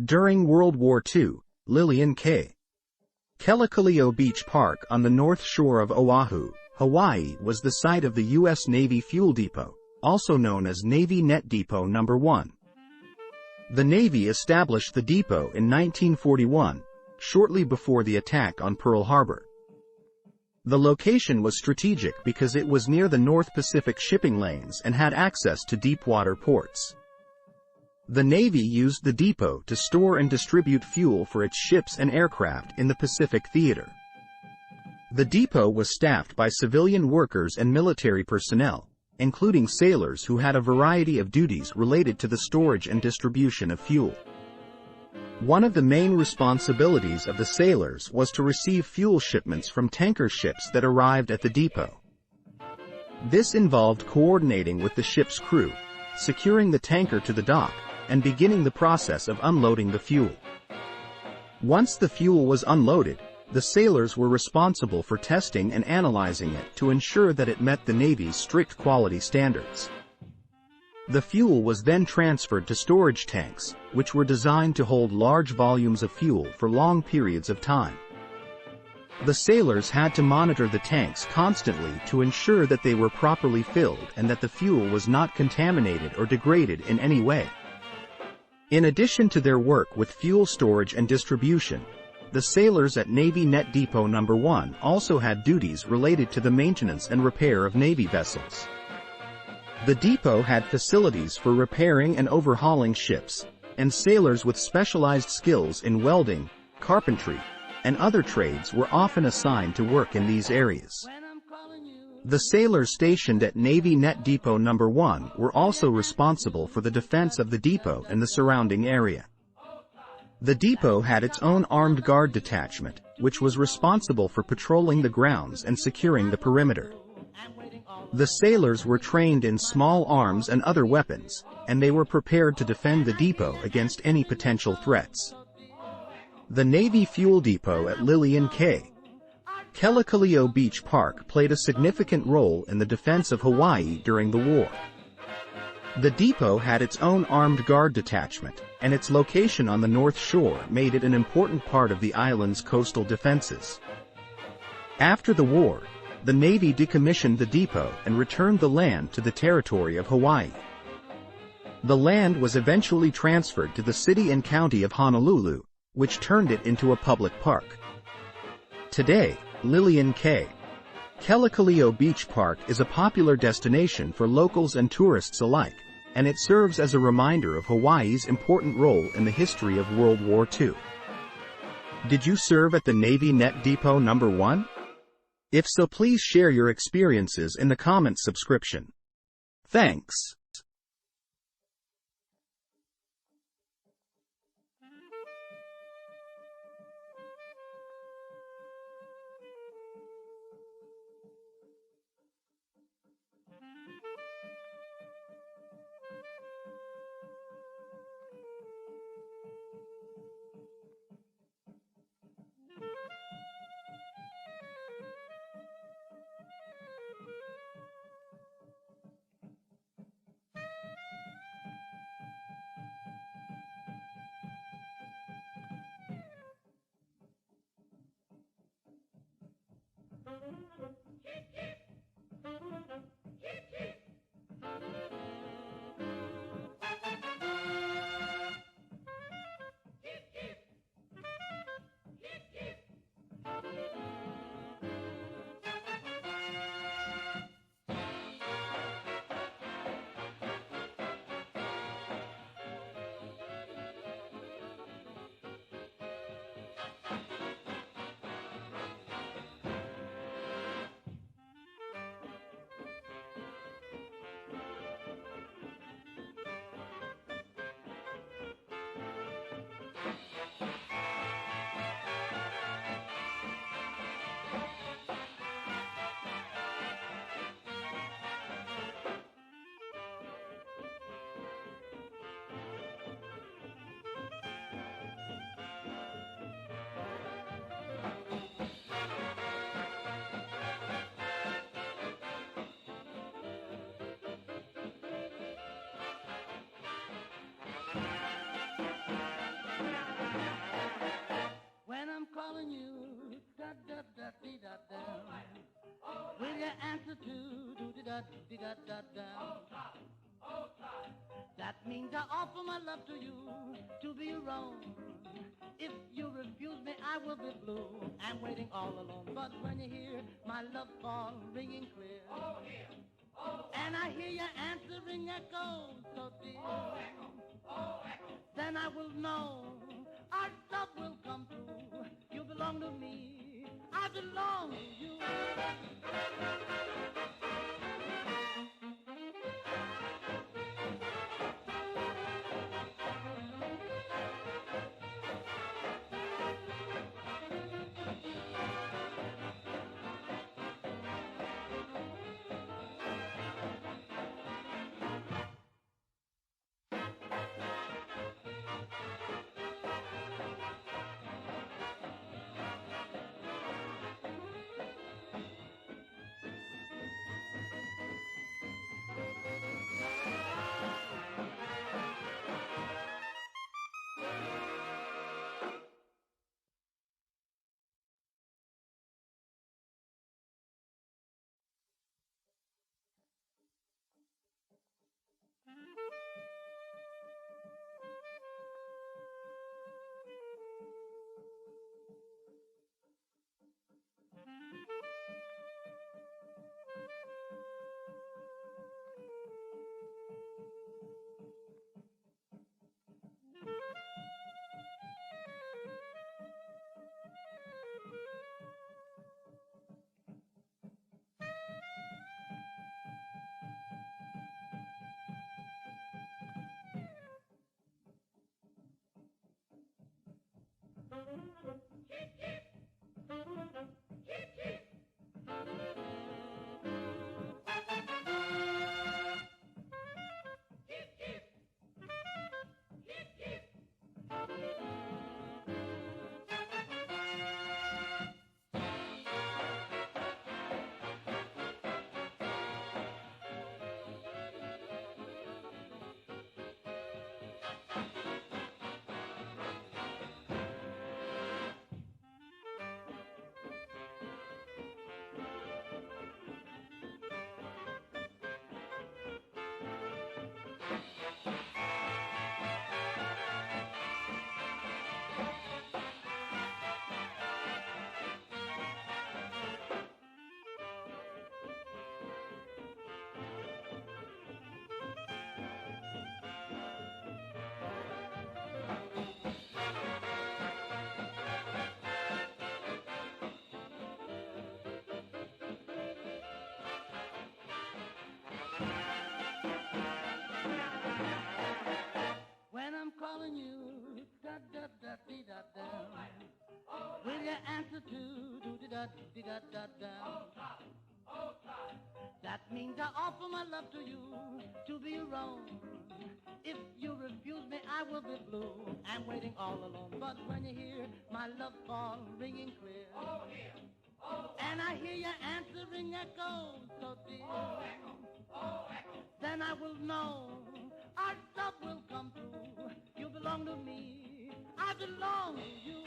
During World War II, Lillian K. Kelekolio Beach Park on the North Shore of Oahu, Hawaii was the site of the U.S. Navy Fuel Depot, also known as Navy Net Depot No. 1. The Navy established the depot in 1941, shortly before the attack on Pearl Harbor. The location was strategic because it was near the North Pacific shipping lanes and had access to deepwater ports. The Navy used the depot to store and distribute fuel for its ships and aircraft in the Pacific theater. The depot was staffed by civilian workers and military personnel, including sailors who had a variety of duties related to the storage and distribution of fuel. One of the main responsibilities of the sailors was to receive fuel shipments from tanker ships that arrived at the depot. This involved coordinating with the ship's crew, securing the tanker to the dock, and beginning the process of unloading the fuel. Once the fuel was unloaded, the sailors were responsible for testing and analyzing it to ensure that it met the Navy's strict quality standards. The fuel was then transferred to storage tanks, which were designed to hold large volumes of fuel for long periods of time. The sailors had to monitor the tanks constantly to ensure that they were properly filled and that the fuel was not contaminated or degraded in any way. In addition to their work with fuel storage and distribution, the sailors at Navy Net Depot No. 1 also had duties related to the maintenance and repair of Navy vessels. The depot had facilities for repairing and overhauling ships, and sailors with specialized skills in welding, carpentry, and other trades were often assigned to work in these areas. The sailors stationed at Navy Net Depot No. 1 were also responsible for the defense of the depot and the surrounding area. The depot had its own armed guard detachment, which was responsible for patrolling the grounds and securing the perimeter. The sailors were trained in small arms and other weapons, and they were prepared to defend the depot against any potential threats. The Navy Fuel Depot at Lillian K. Kelekolio Beach Park played a significant role in the defense of Hawaii during the war. The depot had its own armed guard detachment, and its location on the North Shore made it an important part of the island's coastal defenses. After the war, the Navy decommissioned the depot and returned the land to the territory of Hawaii. The land was eventually transferred to the city and county of Honolulu, which turned it into a public park. Today, Lillian K. Kelekolio Beach Park is a popular destination for locals and tourists alike, and it serves as a reminder of Hawaii's important role in the history of World War II. Did you serve at the Navy Net Depot No. 1? If so, please share your experiences in the comments subscription. Thanks. do-de-da-da-da. That means I offer my love to you to be around. If you refuse me, I will be blue and waiting all alone. But when you hear my love call ringing clear, and I hear your answering echo so dear, then I will know our love will come true. You belong to me, I belong to you. When I'm calling you, da-da-da-dee-da-da, will you answer to do-da-da-dee-da-da-da? That means I offer my love to you to be around. If you refuse me, I will be blue and waiting all alone. But when you hear my love call ringing clear, and I hear your answering echo so dear, then I will know our love will come true. You belong to me, I belong to you.